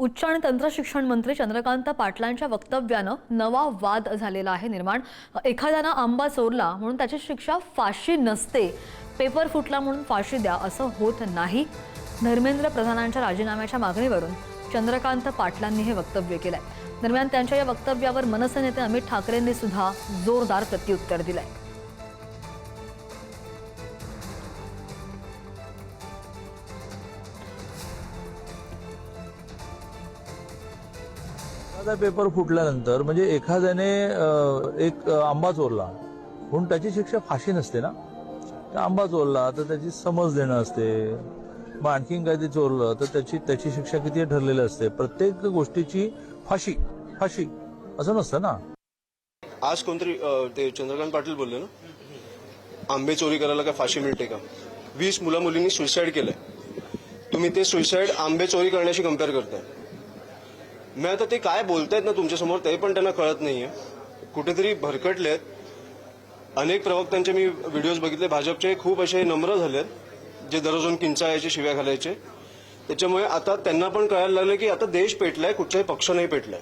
उच्च आणि तंत्र शिक्षण मंत्री चंद्रकांत पाटलांच्या वक्तव्यानं नवा वाद झालेला आहे निर्माण। एखाद्यानं आंबा चोरला म्हणून त्याची शिक्षा फाशी नसते, पेपर फुटला म्हणून फाशी द्या असं होत नाही। धर्मेंद्र प्रधानांच्या राजीनाम्याच्या मागणीवरून चंद्रकांत पाटलांनी हे वक्तव्य केलंय। दरम्यान त्यांच्या या वक्तव्यावर मनसे नेते अमित ठाकरेंनी सुद्धा जोरदार प्रत्युत्तर दिलंय। एखादा पेपर फुटल्यानंतर म्हणजे एखाद्याने एक आंबा चोरला म्हणून त्याची शिक्षा फाशी नसते ना। आंबा चोरला तर त्याची समज देणं असते, मग आणखीन काही चोरलं तर त्याची शिक्षा किती ठरलेली असते। प्रत्येक गोष्टीची फाशी फाशी असं नसतं ना। आज कोणतरी ते चंद्रकांत पाटील बोलले ना, आंबे चोरी करायला काय फाशी मिळते का? 20 मुला मुलींनी सुसाईड केलंय, तुम्ही ते सुसाईड आंबे चोरी करण्याशी कम्पेअर करताय। मी आता ते काय बोलतायत ना तुमच्यासमोर ते पण त्यांना कळत नाहीये, कुठेतरी भरकटलेत। अनेक प्रवक्त्यांचे मी व्हिडिओज बघितले, भाजपचे खूप असे नम्र झालेत जे दररोज किंचाळायचे, शिव्या घालायचे। त्याच्यामुळे आता त्यांना पण कळायला लागलं की आता देश पेटलाय, कुठचाही पक्ष नाही पेटलाय।